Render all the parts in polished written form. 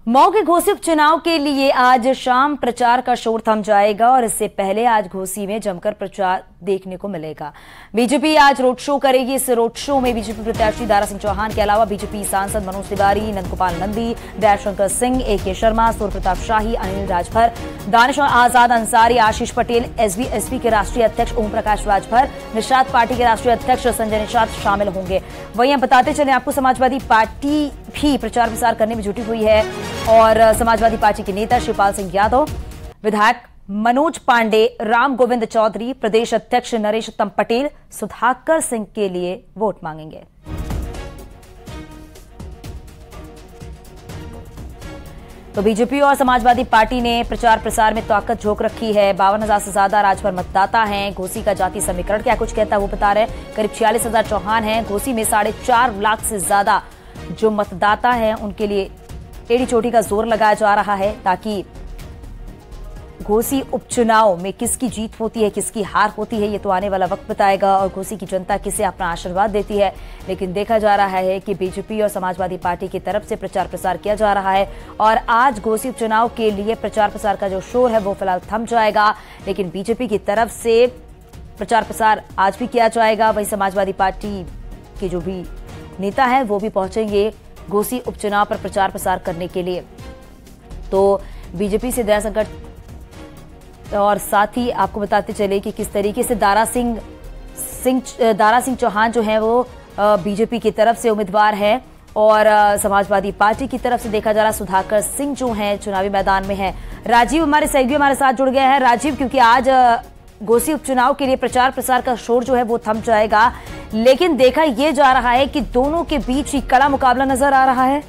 मऊ के घोसी उपचुनाव के लिए आज शाम प्रचार का शोर थम जाएगा और इससे पहले आज घोसी में जमकर प्रचार देखने को मिलेगा। बीजेपी आज रोड शो करेगी। इस रोड शो में बीजेपी प्रत्याशी दारा सिंह चौहान के अलावा बीजेपी सांसद मनोज तिवारी, नंदगोपाल नंदी, दयाशंकर सिंह, AK शर्मा, सूर्य प्रताप शाही, अनिल राजभर, दानिश आजाद अंसारी, आशीष पटेल, SB के राष्ट्रीय अध्यक्ष ओम प्रकाश राजभर, निषाद पार्टी के राष्ट्रीय अध्यक्ष संजय निषाद शामिल होंगे। वहीं हम बताते चले आपको समाजवादी पार्टी भी प्रचार प्रसार करने में जुटी हुई है और समाजवादी पार्टी के नेता शिवपाल सिंह यादव, विधायक मनोज पांडे, राम गोविंद चौधरी, प्रदेश अध्यक्ष नरेशोत्तम पटेल सुधाकर सिंह के लिए वोट मांगेंगे। तो बीजेपी और समाजवादी पार्टी ने प्रचार प्रसार में ताकत झोंक रखी है। 52,000 से ज्यादा राजभर मतदाता हैं। घोसी का जाति समीकरण क्या कुछ कहता है वो बता रहे हैं। करीब 46,000 चौहान हैं। घोसी में 4.5 लाख से ज्यादा जो मतदाता हैं उनके लिए टेढ़ी चोटी का जोर लगाया जा रहा है ताकि घोसी उपचुनाव में किसकी जीत होती है, किसकी हार होती है, ये तो आने वाला वक्त बताएगा और घोसी की जनता किसे अपना आशीर्वाद देती है। लेकिन देखा जा रहा है कि बीजेपी और समाजवादी पार्टी की तरफ से प्रचार प्रसार किया जा रहा है और आज घोसी उपचुनाव के लिए प्रचार प्रसार का जो शोर है वो फिलहाल थम जाएगा। लेकिन बीजेपी की तरफ से प्रचार प्रसार आज भी किया जाएगा। वहीं समाजवादी पार्टी के जो भी नेता हैं वो भी पहुंचेंगे घोसी उपचुनाव पर प्रचार प्रसार करने के लिए। तो बीजेपी से दयाशंकर और साथ ही आपको बताते चले कि किस तरीके से दारा सिंह चौहान जो हैं वो बीजेपी की तरफ से उम्मीदवार है और समाजवादी पार्टी की तरफ से देखा जा रहा सुधाकर सिंह जो हैं चुनावी मैदान में हैं। राजीव हमारे सहयोगी हमारे साथ जुड़ गए हैं। राजीव, क्योंकि आज घोसी उपचुनाव के लिए प्रचार प्रसार का शोर जो है वो थम जाएगा, लेकिन देखा यह जा रहा है कि दोनों के बीच ही कड़ा मुकाबला नजर आ रहा है।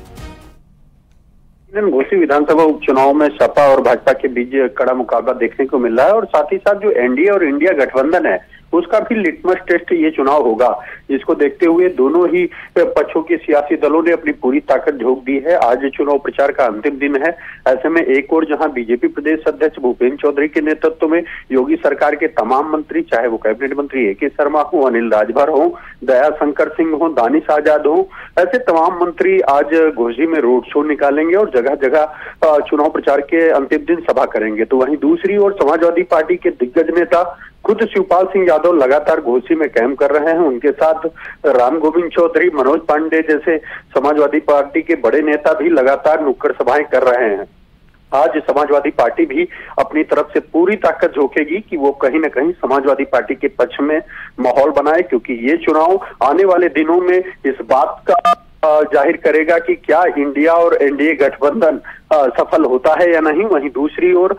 घोसी विधानसभा उपचुनाव में सपा और भाजपा के बीच कड़ा मुकाबला देखने को मिल रहा है और साथ ही साथ जो एनडीए और इंडिया गठबंधन है उसका भी लिटमस टेस्ट ये चुनाव होगा, जिसको देखते हुए दोनों ही पक्षों के सियासी दलों ने अपनी पूरी ताकत झोंक दी है। आज चुनाव प्रचार का अंतिम दिन है। ऐसे में एक और जहां बीजेपी प्रदेश अध्यक्ष भूपेन्द्र चौधरी के नेतृत्व में योगी सरकार के तमाम मंत्री, चाहे वो कैबिनेट मंत्री AK शर्मा हो, अनिल राजभर हो, दयाशंकर सिंह हो, दानिश आजाद हो, ऐसे तमाम मंत्री आज घोसी में रोड शो निकालेंगे और जगह जगह चुनाव प्रचार के अंतिम दिन सभा करेंगे। तो वहीं दूसरी ओर समाजवादी पार्टी के दिग्गज नेता खुद शिवपाल सिंह यादव लगातार घोसी में कैंप कर रहे हैं। उनके साथ राम गोविंद चौधरी, मनोज पांडे जैसे समाजवादी पार्टी के बड़े नेता भी लगातार नुक्कड़ सभाएं कर रहे हैं। आज समाजवादी पार्टी भी अपनी तरफ से पूरी ताकत झोंकेगी कि वो कहीं न कहीं समाजवादी पार्टी के पक्ष में माहौल बनाए, क्योंकि ये चुनाव आने वाले दिनों में इस बात का जाहिर करेगा कि क्या इंडिया और एनडीए गठबंधन सफल होता है या नहीं। वहीं दूसरी ओर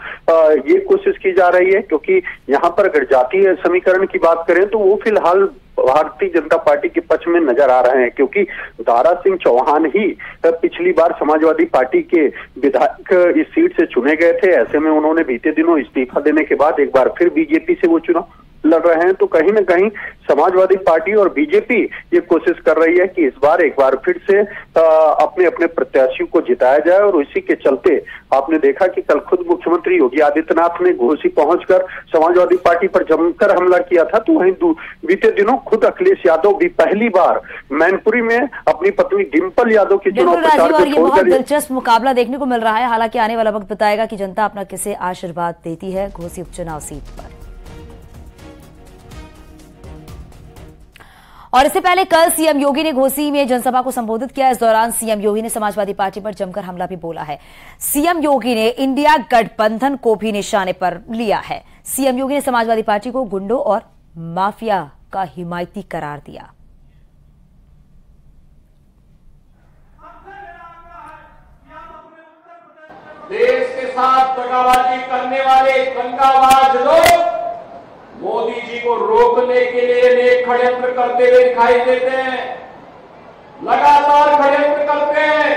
ये कोशिश की जा रही है, क्योंकि यहाँ पर अगर जातीय समीकरण की बात करें तो वो फिलहाल भारतीय जनता पार्टी के पक्ष में नजर आ रहे हैं, क्योंकि दारा सिंह चौहान ही पिछली बार समाजवादी पार्टी के विधायक इस सीट से चुने गए थे। ऐसे में उन्होंने बीते दिनों इस्तीफा देने के बाद एक बार फिर बीजेपी से वो चुनाव लड़ रहे हैं। तो कहीं न कहीं समाजवादी पार्टी और बीजेपी ये कोशिश कर रही है कि इस बार एक बार फिर से अपने अपने प्रत्याशियों को जिताया जाए और इसी के चलते आपने देखा कि कल खुद मुख्यमंत्री योगी आदित्यनाथ ने घोसी पहुंचकर समाजवादी पार्टी पर जमकर हमला किया था। तो वहीं बीते दिनों खुद अखिलेश यादव भी पहली बार मैनपुरी में अपनी पत्नी डिंपल यादव के चुनाव प्रचार को छोड़कर बहुत दिलचस्प मुकाबला देखने को मिल रहा है। हालांकि आने वाला वक्त बताएगा कि जनता अपना किसे आशीर्वाद देती है घोसी उपचुनाव सीट पर। और इससे पहले कल सीएम योगी ने घोसी में जनसभा को संबोधित किया। इस दौरान सीएम योगी ने समाजवादी पार्टी पर जमकर हमला भी बोला है। सीएम योगी ने इंडिया गठबंधन को भी निशाने पर लिया है। सीएम योगी ने समाजवादी पार्टी को गुंडों और माफिया का हिमायती करार दिया। देश के साथ दगाबाजी करने वाले दंगाबाज लोग मोदी जी को रोकने के लिए अनेक षड्यंत्र करते हुए दिखाई देते हैं, लगातार षड्यंत्र करते हैं,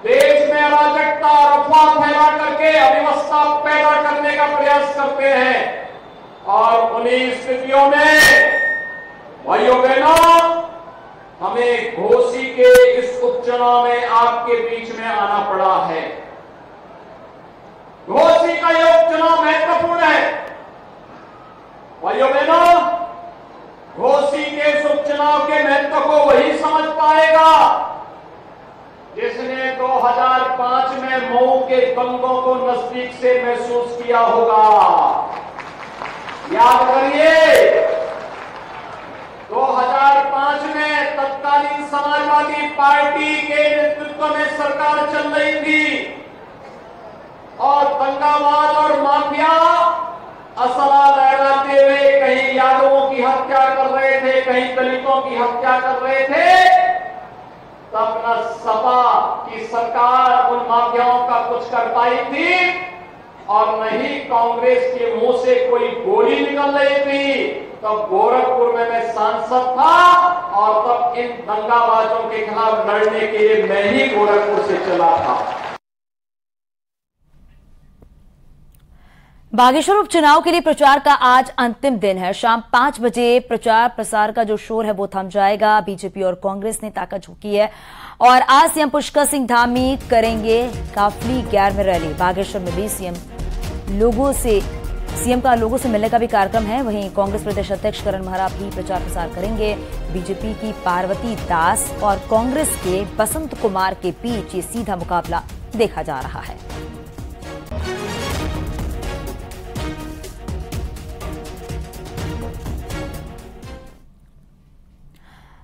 देश में अराजकता और अफवाह फैला करके अव्यवस्था पैदा करने का प्रयास करते हैं। और उन्हीं स्थितियों में भाइयों बहनों, हमें घोसी के इस उपचुनाव में आपके बीच में आना पड़ा है। घोसी का यह उपचुनाव महत्वपूर्ण है। भाइयों बहनों, घोसी के इस उपचुनाव के महत्व को वही समझ पाएगा जिसने 2005 में मऊ के दंगों को नजदीक से महसूस किया होगा। याद करिए, 2005 में तत्कालीन समाजवादी पार्टी के नेतृत्व में सरकार चल रही थी और दंगाबाज और माफिया असला लहराते हुए कहीं यादवों की हत्या कर रहे थे, कहीं दलितों की हत्या कर रहे थे। तब न सपा की सरकार उन माफियाओं का कुछ कर पाई थी और न ही कांग्रेस के मुंह से कोई गोली निकल रही थी। तब गोरखपुर में मैं सांसद था और तब इन दंगाबाजों के खिलाफ लड़ने के लिए मैं ही गोरखपुर से चला था। बागेश्वर उपचुनाव के लिए प्रचार का आज अंतिम दिन है। शाम 5 बजे प्रचार प्रसार का जो शोर है वो थम जाएगा। बीजेपी और कांग्रेस ने ताकत झोंकी है और आज सीएम पुष्कर सिंह धामी करेंगे काफली 11वीं रैली। बागेश्वर में भी सीएम का लोगों से मिलने का भी कार्यक्रम है। वहीं कांग्रेस प्रदेश अध्यक्ष करण महरा भी प्रचार प्रसार करेंगे। बीजेपी की पार्वती दास और कांग्रेस के बसंत कुमार के बीच ये सीधा मुकाबला देखा जा रहा है।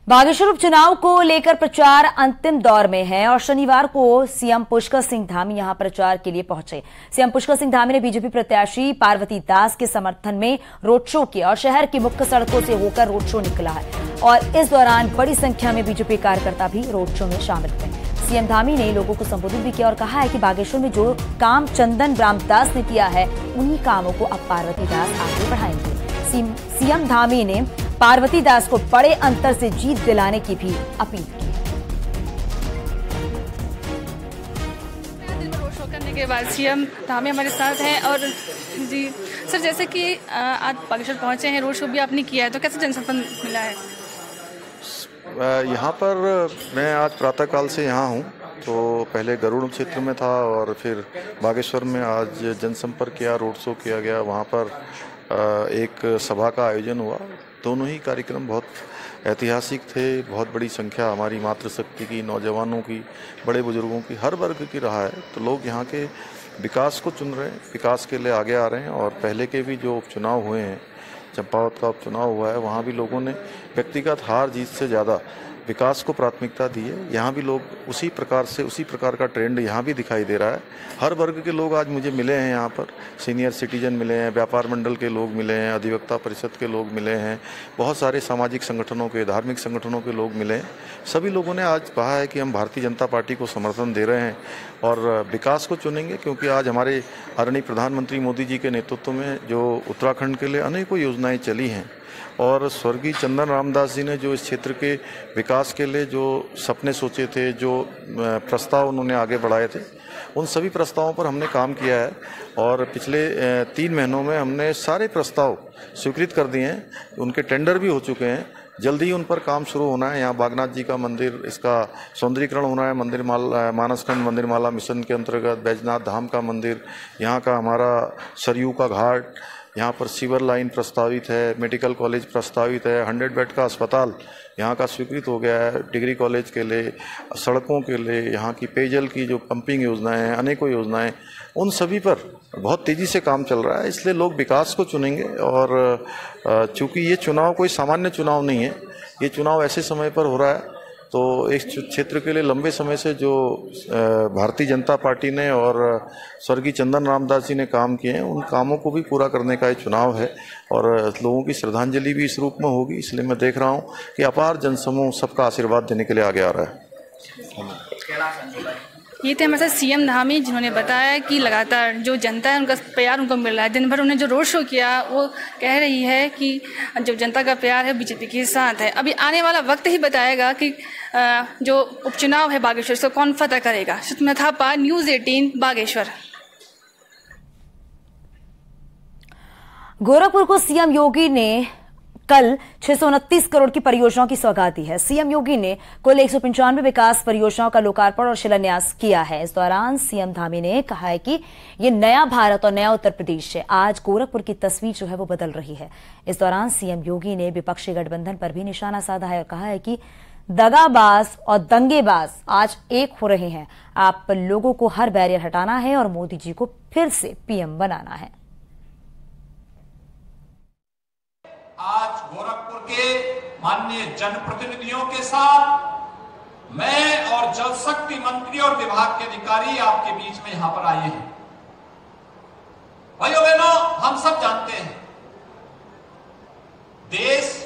बागेश्वर उपचुनाव को लेकर प्रचार अंतिम दौर में है और शनिवार को सीएम पुष्कर सिंह धामी यहां प्रचार के लिए पहुंचे। सीएम पुष्कर सिंह धामी ने बीजेपी प्रत्याशी पार्वती दास के समर्थन में रोड शो किया और शहर की मुख्य सड़कों से होकर रोड शो निकला है और इस दौरान बड़ी संख्या में बीजेपी कार्यकर्ता भी रोड शो में शामिल हुए। सीएम धामी ने लोगों को संबोधित भी किया और कहा है कि बागेश्वर में जो काम चंदन रामदास ने किया है उन्हीं कामों को अब पार्वती दास आगे बढ़ाएंगे। सीएम धामी ने पार्वती दास को बड़े अंतर से जीत दिलाने की भी अपील की। रोड शो करने के बाद सीएम धामी हमारे साथ हैं और जी सर, जैसे कि आज बागेश्वर पहुंचे हैं, रोड शो भी आपने किया है, तो कैसे जनसंपर्क मिला है? यहाँ पर मैं आज प्रातःकाल से यहाँ हूँ, तो पहले गरुड़ क्षेत्र में था और फिर बागेश्वर में आज जनसंपर्क किया, रोड शो किया गया। वहाँ पर एक सभा का आयोजन हुआ। दोनों ही कार्यक्रम बहुत ऐतिहासिक थे। बहुत बड़ी संख्या हमारी मातृशक्ति की, नौजवानों की, बड़े बुजुर्गों की, हर वर्ग की रहा है। तो लोग यहाँ के विकास को चुन रहे हैं, विकास के लिए आगे आ रहे हैं। और पहले के भी जो उपचुनाव हुए हैं, चंपावत का उपचुनाव हुआ है, वहाँ भी लोगों ने व्यक्तिगत हार जीत से ज़्यादा विकास को प्राथमिकता दी है। यहाँ भी लोग उसी प्रकार का ट्रेंड यहाँ भी दिखाई दे रहा है। हर वर्ग के लोग आज मुझे मिले हैं। यहाँ पर सीनियर सिटीजन मिले हैं, व्यापार मंडल के लोग मिले हैं, अधिवक्ता परिषद के लोग मिले हैं, बहुत सारे सामाजिक संगठनों के, धार्मिक संगठनों के लोग मिले हैं। सभी लोगों ने आज कहा है कि हम भारतीय जनता पार्टी को समर्थन दे रहे हैं और विकास को चुनेंगे, क्योंकि आज हमारे आदरणीय प्रधानमंत्री मोदी जी के नेतृत्व में जो उत्तराखंड के लिए अनेकों योजनाएं चली हैं और स्वर्गीय चंदन रामदास जी ने जो इस क्षेत्र के विकास के लिए जो सपने सोचे थे, जो प्रस्ताव उन्होंने आगे बढ़ाए थे, उन सभी प्रस्तावों पर हमने काम किया है और पिछले 3 महीनों में हमने सारे प्रस्ताव स्वीकृत कर दिए हैं। उनके टेंडर भी हो चुके हैं। जल्दी ही उन पर काम शुरू होना है। यहाँ बागनाथ जी का मंदिर, इसका सौंदर्यीकरण होना है। मंदिर माला, मानसखंड मंदिर माला मिशन के अंतर्गत बैजनाथ धाम का मंदिर, यहाँ का हमारा सरयू का घाट, यहाँ पर सीवर लाइन प्रस्तावित है, मेडिकल कॉलेज प्रस्तावित है, 100 बेड का अस्पताल यहाँ का स्वीकृत हो गया है, डिग्री कॉलेज के लिए, सड़कों के लिए, यहाँ की पेयजल की जो पंपिंग योजनाएं हैं, अनेकों योजनाएं, उन सभी पर बहुत तेज़ी से काम चल रहा है। इसलिए लोग विकास को चुनेंगे और चूँकि ये चुनाव कोई सामान्य चुनाव नहीं है, ये चुनाव ऐसे समय पर हो रहा है तो इस क्षेत्र के लिए लंबे समय से जो भारतीय जनता पार्टी ने और स्वर्गीय चंदन रामदास जी ने काम किए हैं, उन कामों को भी पूरा करने का ये चुनाव है और लोगों की श्रद्धांजलि भी इस रूप में होगी। इसलिए मैं देख रहा हूँ कि अपार जनसमूह सबका आशीर्वाद देने के लिए आगे आ रहा है। ये थे हमारे साथ सीएम धामी, जिन्होंने बताया कि लगातार जो जनता है उनका प्यार उनको मिल रहा है। दिन भर उन्होंने जो रोड शो किया वो कह रही है कि जो जनता का प्यार है बीजेपी के साथ है। अभी आने वाला वक्त ही बताएगा कि जो उपचुनाव है बागेश्वर से कौन फतह करेगा। सुषमा थापा, न्यूज़ 18 बागेश्वर। गोरखपुर को सीएम योगी ने कल 629 करोड़ की परियोजनाओं की सौगात दी है। सीएम योगी ने कुल 195 विकास परियोजनाओं का लोकार्पण और शिलान्यास किया है। इस दौरान सीएम धामी ने कहा है कि ये नया भारत और नया उत्तर प्रदेश है। आज गोरखपुर की तस्वीर जो है वो बदल रही है। इस दौरान सीएम योगी ने विपक्षी गठबंधन पर भी निशाना साधा है और कहा है कि दगाबाज और दंगेबाज आज एक हो रहे हैं। आप लोगों को हर बैरियर हटाना है और मोदी जी को फिर से पीएम बनाना है। आज गोरखपुर के माननीय जनप्रतिनिधियों के साथ मैं और जल शक्ति मंत्री और विभाग के अधिकारी आपके बीच में यहां पर आए हैं। भाइयों बहनों, हम सब जानते हैं देश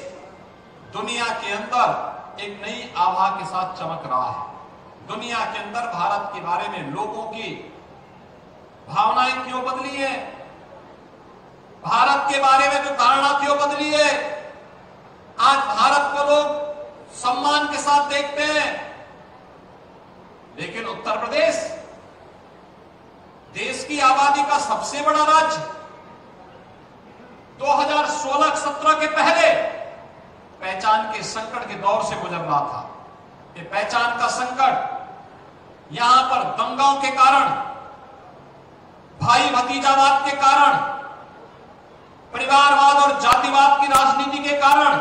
दुनिया के अंदर एक नई आभा के साथ चमक रहा है। दुनिया के अंदर भारत के बारे में लोगों की भावनाएं क्यों बदली है, भारत के बारे में जो धारणा क्यों बदली है। आज भारत को लोग सम्मान के साथ देखते हैं, लेकिन उत्तर प्रदेश देश की आबादी का सबसे बड़ा राज्य 2016-17 के पहले पहचान के संकट के दौर से गुजर रहा था। ये पहचान का संकट यहां पर दंगाओं के कारण, भाई भतीजावाद के कारण, परिवारवाद और जातिवाद की राजनीति के कारण,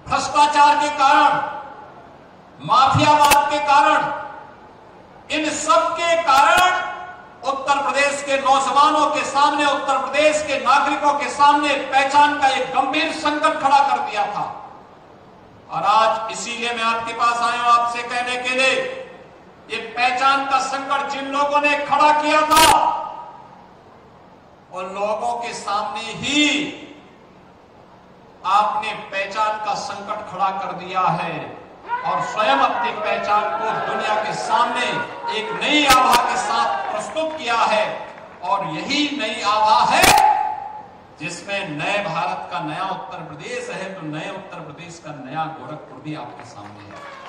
भ्रष्टाचार के कारण, माफियावाद के कारण, इन सब के कारण उत्तर प्रदेश के नौजवानों के सामने, उत्तर प्रदेश के नागरिकों के सामने पहचान का एक गंभीर संकट खड़ा कर दिया था। और आज इसीलिए मैं आपके पास आया हूं आपसे कहने के लिए, ये पहचान का संकट जिन लोगों ने खड़ा किया था उन लोगों के सामने ही आपने पहचान का संकट खड़ा कर दिया है और स्वयं अपनी पहचान को दुनिया के सामने एक नई आभा के साथ प्रस्तुत किया है। और यही नई आभा है जिसमें नए भारत का नया उत्तर प्रदेश है, तो नए उत्तर प्रदेश का नया गोरखपुर भी आपके सामने है।